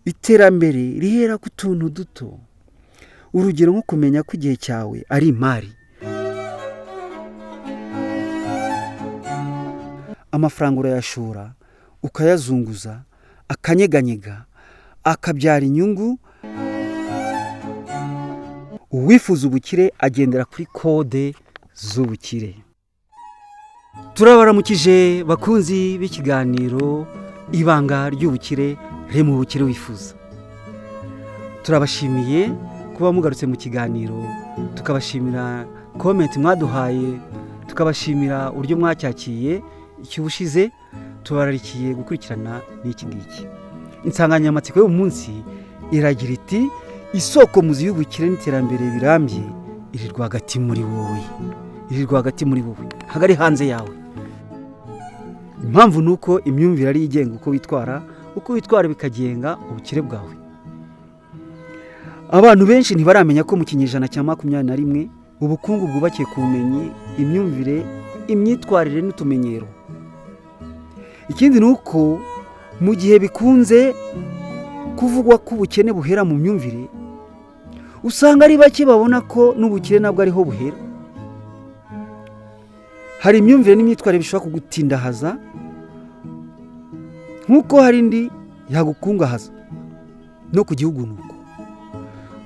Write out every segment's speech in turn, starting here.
iterambere rihera ku tuntu duto. Urugero nko kumenya ko igihe cyawe ari imari. Amafaranga urayashora, ukayazunguza, akanyeganyega, akabyara inyungu. Uwifuza ubukire agendera kuri kode z'ubukire. Turabaramukije bakunzi b'ikiganiro ibanga ry'ubukire re mu bukire wifuza. Turabashimiye kuba mugarutse mu kiganiro, tukabashimira comment mwaduhaye, tukabashimira uburyo mwacyakiye icyubushize. Tubararikiye gukurikirana n'iki ngiki. Insanganyamatsiko y'uyu munsi iragira iti isoko muzi y'ubukire n'iterambere birambye iri rwagati muri wowe. Iri rwagati muri wowe, hagari hanze yawe. Impamvu nuko imyumvire ari igenga uko witwara bikagenga ubukire bwawe. Abantu benshi ntibaramenya ko mu kinyejana cya 21 ubukungu bwubakiye ku bumenyi, imyumvire, imyitwarire n'utumenyero. Ikindi nuko mu gihe bikunze kuvugwa ko ubukene buhera mu myumvire, usanga ari bake babona ko n'ubukire nabwo ariho buhera. Hari imyumvire n'imyitwarire bishobora kugutindahaza nk'uko hari indi yagukungahaza no ku gihugu nuko.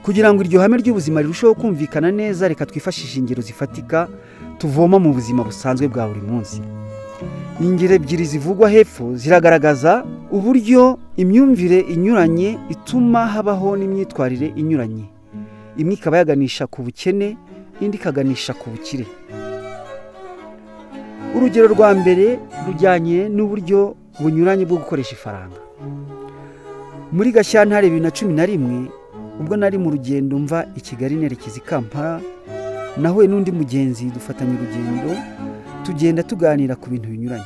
Kugira ngo iryo hame ry'ubuzima rirusheho kumvikana neza, reka twifashishe ingero zifatika tuvoma mu buzima busanzwe bwa buri munsi. Ingero ebyiri zivugwa hepfo ziragaragaza uburyo imyumvire inyuranye ituma habaho n'imyitwarire inyuranye. Imwe ikaba yaganisha ku bukene, indi ikaganisha ku bukire. Urugero rwa mbere rujyanye n'uburyo bunyuranye bwo gukoresha ifaranga. Muri Gashyantare 2011 ubwo nari mu rugendo mva i Kigali nerekeza i Kampala, nahuye n'undi mugenzi dufatanya urugendo, tugenda tuganira ku bintu binyuranye.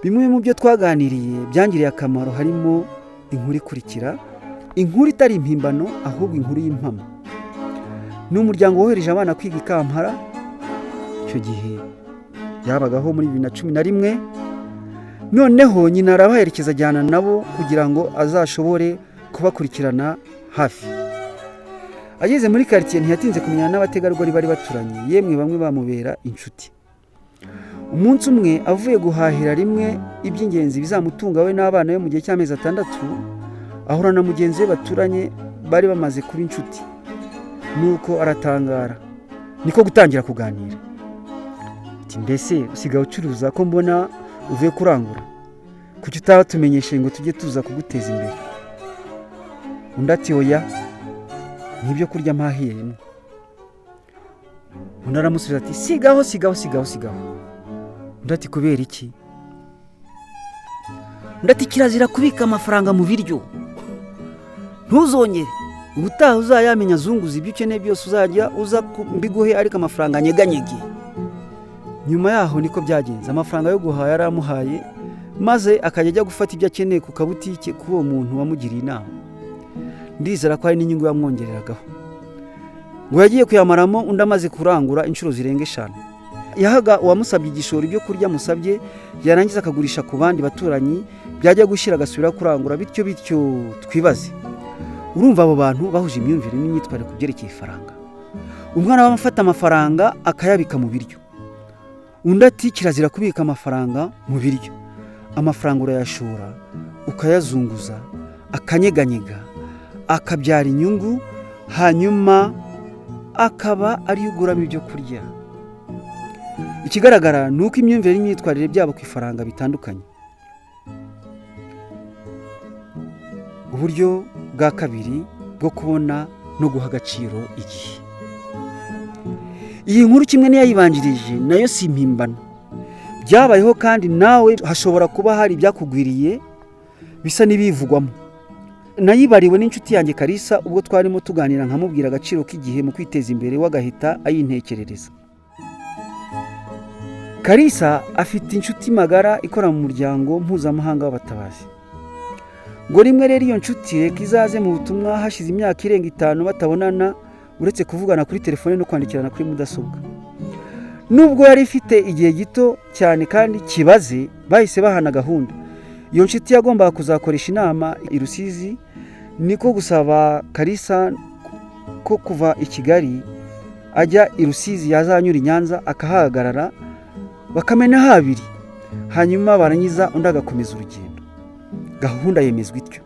Bimwe mu byo twaganiriye byangiriye akamaro harimo inkuru ikurikira, inkuru itari impimbano ahubwo inkuru y'impamo. N'umuryango wohereje abana kwiga i Kampala, icyo gihe yabagaho muri 2011. Noneho nyina arabaherekeza ajyana nabo kugira ngo azashobore kubakurikirana hafi. Ageze muri quartier ntiyatinze kumenyana n'abategarugori bari baturanye, yemwe bamwe bamubera inshuti. Umunsi umwe avuye guhahira rimwe iby'ingenzi bizamutunga we n'abana be mu gihe cy'amezi 6, ahura na mugenzi we baturanye bari bamaze kuba inshuti. Nuko aratangara, niko gutangira kuganira. Ati mbese usigaye ucuruza ko mbona uvuye kurangura? Kuki utatumenyeshe ngo tujye tuza kuguteza imbere? Undi ati oya, nibyo kurya mpahiyemo. Undi aramusubiza ati sigaho. Undi ati kubera iki? Undi ati kirazira kubika amafaranga mu biryo. Ntuzongere, ubutaha uzayamenya zunguza ibyo ukeneye byose uzajya uza mbiguhe ariko amafaranga anyeganyege. Nyuma yaho niko byagenze, amafaranga yo guhaha yaramuhaye, maze akajya ajya gufata ibyo akeneye ku kabutike k'uwo muntu wamugiriye inama. Ndizera ko hari n'inyungu yamwongereragaho. Ngo yagiye kuyamaramo undi amaze kurangura inshuro zirenga 5. Yahaga uwamusabye igishoro ibyo kurya musabye, yarangiza akagurisha ku bandi baturanyi, byajya gushyira agasubira kurangura, bityo twibaze. Urumva abo bantu bahuje imyumvire n'imyitwarire ku byerekeye ifaranga. Umwana bamufata amafaranga akayabika mu biryo. Undi ati kirazira kubika amafaranga mu biryo. Amafaranga urayashora, ukayazunguza, akanyeganyega, akabyara inyungu, hanyuma akaba ari uguramo ibyo kurya. Ikigaragara nuko imyumvire n'imyitwarire byabo ku ifaranga bitandukanye. Uburyo bwa kabiri bwo kubona no guha agaciro igihe. Iyi nkuru kimwe niyayibanjirije nayo si impimbano. Byabayeho kandi nawe hashobora kuba hari ibyakugwiriye bisa n'ibivugwamo. Nayibariwe n'inshuti yanjye Kalisa ubwo twarimo tuganira nkamubwira agaciro k'igihe mu kwiteza imbere, wagahita ayintekerereza. Kalisa afite inshuti magara ikora mu muryango mpuzamahanga w'abatabazi. Ngo rimwe rero iyo nshuti reka izaze mu butumwa hashize imyaka irenga 5 batabonana, uretse kuvugana kuri telefone no kwandikirana kuri mudasobwa. Nubwo yari ifite igihe gito cyane kandi kibaze, bahise bahana gahunda. Iyo nshuti yagombaga kuzakoresha inama i Rusizi niko gusaba Kalisa ko kuva i Kigali ajya i Rusizi yazanyura i Nyanza akahagarara bakamena habiri, hanyuma barangiza undi agakomeza urugendo. Gahunda yemezwa ityo.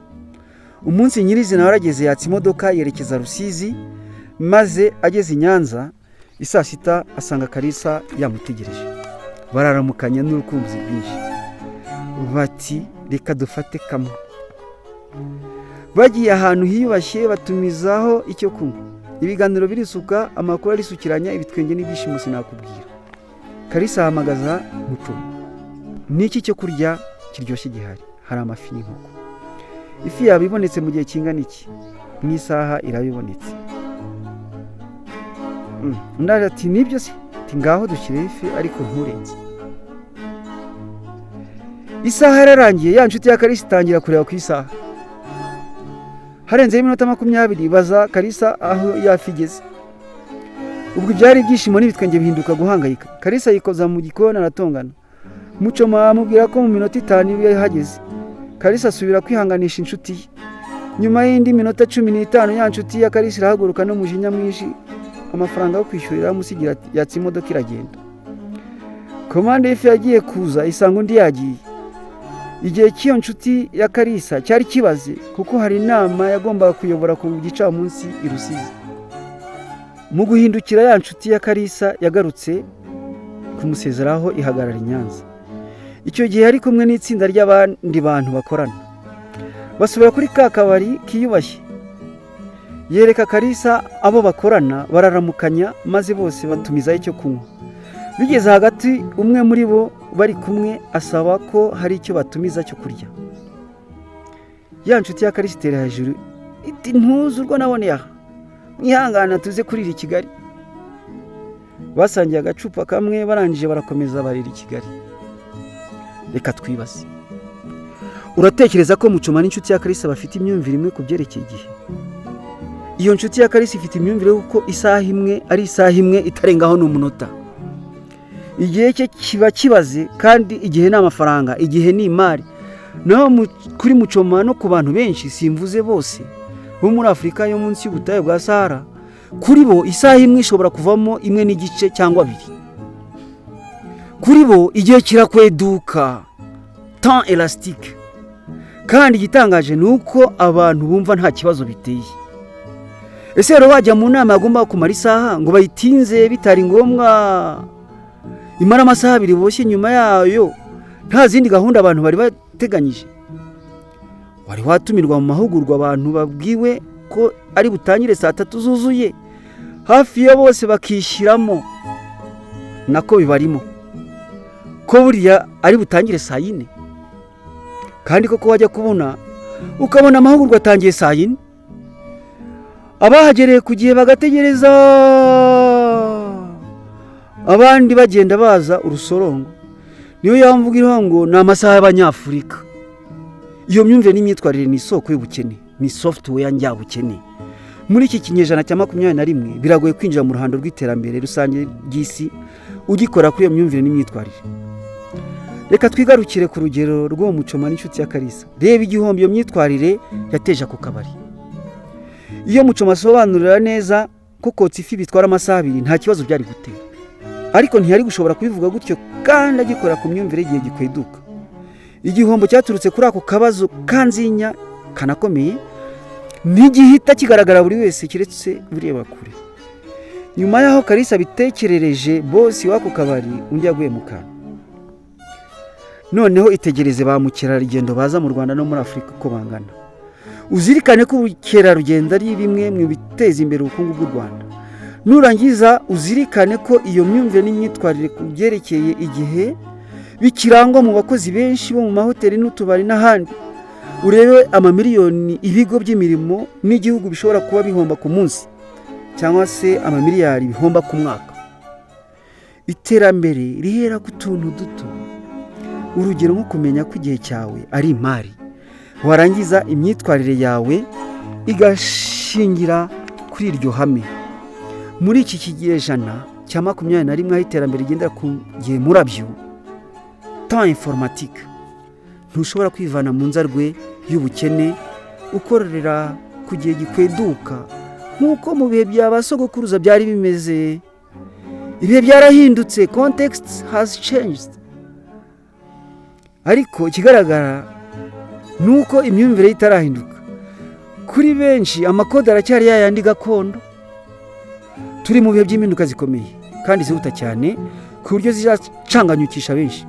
Umunsi nyirizina warageze, yatsa imodoka yerekeza Rusizi, maze ageze i Nyanza isaa sita asanga Kalisa yamutegereje. Bararamukanya n'urukumbuzi rwinshi, bati reka dufate kamwe. Bagiye ahantu hiyubashye batumizaho icyo kunywa. Ibiganiro birisuka, amakuru arisukiranya, ibitwenge n'ibyishimo sinakubwira. Kalisa ahamagaza Mucoma. Niki cyo kurya kiryoshye gihari? Hari amafi n'inkoko. Ifi yabibonetse mu gihe kingana iki? Mu isaha irabibonetse. Ndaje ati nibyo se? Ati ngaho dushyire ifi ariko nturenze. Isaha yararangiye, ya nshuti ya Kalisa itangira kureba ku isaha. Harenzeho iminota 20 baza Kalisa aho yafigeze. Ubwo byari ibyishimo n'ibitwenge bihinduka guhangayika. Kalisa yikoza mu gikona aratongana. Mucoma amubwira ko mu minota 5 yahageze. Kalisa asubira kwihanganisha inshuti ye. Nyuma y'indi minota 15 ya nshuti ya Kalisa irahaguruka no mujinya mwinshi, amafaranga yo kwishyurira musigira yatsa imodoka iragenda. Komande y'ifi yagiye kuza isanga undi yagiye. Igihe cy'iyo nshuti ya Kalisa cyari kibaze kuko hari inama yagombaga kuyobora ku gicamunsi i Rusizi. Mu guhindukira ya nshuti ya Kalisa yagarutse kumusezeraho ihagarara i Nyanza. Icyo gihe ari kumwe n'itsinda ry'abandi bantu bakorana. Basubira kuri ka kabari kiyubashye. Yereka Kalisa abo bakorana, bararamukanya maze bose batumiza icyo kunywa. Bigeze hagati, umwe muri bo bari kumwe asaba ko hari icyo batumiza cyo kurya. Ya nshuti ya Kalisa itera hejuru iti ntuzurwa nabone aha, mwihangana tuze kurira i Kigali. Basangiye agacupa kamwe, barangije barakomeza barira i Kigali. Reka twibaze, uratekereza ko Mucoma n'inshuti ya Kalisa bafite imyumvire imwe ku byerekeye igihe? Iyo nshuti ya Kalisa ifite imyumvire y'uko isaha imwe ari isaha imwe itarengaho n'umunota. Igihe cye kiba kibaze, kandi igihe ni amafaranga, igihe ni imari. Naho kuri Mucoma no ku bantu benshi, simvuze bose, bo muri Afurika yo munsi y'ubutayu bwa Sahara, kuri bo isaha imwe ishobora kuvamo 1 cyangwa 2. Kuri bo igihe kirakweduka, temps elastique. Kandi igitangaje ni uko abantu bumva nta kibazo biteye. Ese rero wajya mu nama agomba kumara isaha ngo bayitinze bitari ngombwa imara amasaha 2 boshye, nyuma yayo nta zindi gahunda abantu bari bateganyije? Wari watumirwa mu mahugurwa abantu babwiwe ko ari butangire saa 3 zuzuye, hafi ya bose bakishyiramo nako bibarimo ko buriya ari butangire saa 4. Kandi koko wajya kubona ukabona amahugurwa atangiye saa 4, abahagereye ku gihe bagategereza, abandi bagenda baza urusorongo. Niyo yamvugira ngo ni amasaha y'Abanyafurika. Iyo myumvire n'imyitwarire ni isoko y'ubukene, ni software njyabukene. Muri iki kinyejana cya 21 biragoye kwinjira mu ruhando rw'iterambere rusange ry'isi ugikora kuri iyo myumvire n'imyitwarire. Reka twigarukire ku rugero rw'uwo Mucoma n'inshuti ya Kalisa. Reba igihombo iyo myitwarire yateje ku kabari. Iyo Mucoma asobanurira neza ko kotsa ifi bitwara amasaha 2 nta kibazo byari gutera, ariko ntiyari gushobora kubivuga gutyo kandi agikora ku myumvire igihe gikweduka. Igihombo cyaturutse kuri ako kabazo kanzinya kanakomeye ntigihita kigaragara buri wese kiretse bureba kure. Nyuma yaho Kalisa bitekerereje bosi wako kabari, undi yaguye mu kantu. Noneho itegereze ba mukerarugendo baza mu Rwanda no muri Afurika ko bangana. Uzirikane ko ubukerarugendo ari bimwe mu biteza imbere ubukungu bw'u Rwanda. Nurangiza uzirikane ko iyo myumvire n'imyitwarire ku byerekeye igihe bikirangwa mu bakozi benshi bo mu mahoteli n'utubari n'ahandi. Urebe amamiliyoni ibigo by'imirimo n'igihugu bishobora kuba bihomba ku munsi, cyangwa se amamiliyari bihomba ku mwaka. Iterambere rihera ku tuntu duto. Urugero nko kumenya ko igihe cyawe ari imari, warangiza imyitwarire yawe igashingira kuri iryo hame. Muri iki kinyejana cya 21 aho iterambere rigenda ku gihe murabyo, temps informatique, ntushobora kwivana mu nzarwe y'ubukene ukorera ku gihe gikweduka nk'uko mu bihe bya ba sogokuruza byari bimeze. Ibihe byarahindutse, context has changed. Ariko ikigaragara ni uko imyumvire itarahinduka. Kuri benshi amakode aracyari yayandi gakondo. Turi mu bihe by'impinduka zikomeye kandi zihuta cyane ku buryo zizacanganyukisha benshi.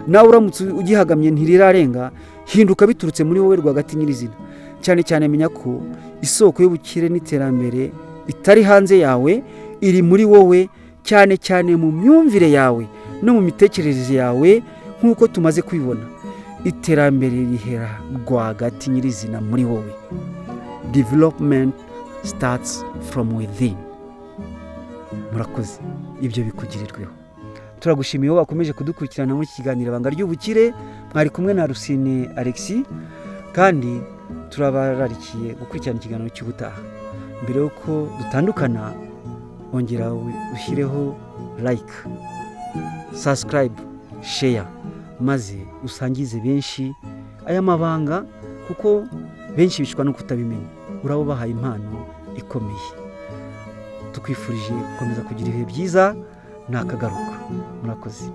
Nawe uramutse ugihagamye ntirirarenga, hinduka biturutse muri wowe rwagati nyirizina. Cyane cyane menya ko isoko y'ubukire n'iterambere itari hanze yawe, iri muri wowe, cyane cyane mu myumvire yawe no mu mitekerereze yawe. Nk'uko tumaze kubibona, iterambere rihera rwagati nyirizina muri wowe. Development starts from within. Murakoze, ibyo bikugirirweho. Turagushimiye wowe wakomeje kudukurikirana muri iki kiganiro Ibanga ry'Ubukire. Mwari kumwe na Rusine Alexis, kandi turabararikiye gukurikirana ikiganiro cy'ubutaha. Mbere yuko dutandukana, ongera ushyireho like, subscribe, share, maze usangize benshi aya mabanga, kuko benshi bishwa no kutabimenya. Urabo bahaye impano ikomeye. Tukwifurije gukomeza kugira ibihe byiza, nakagaruka. Murakoze.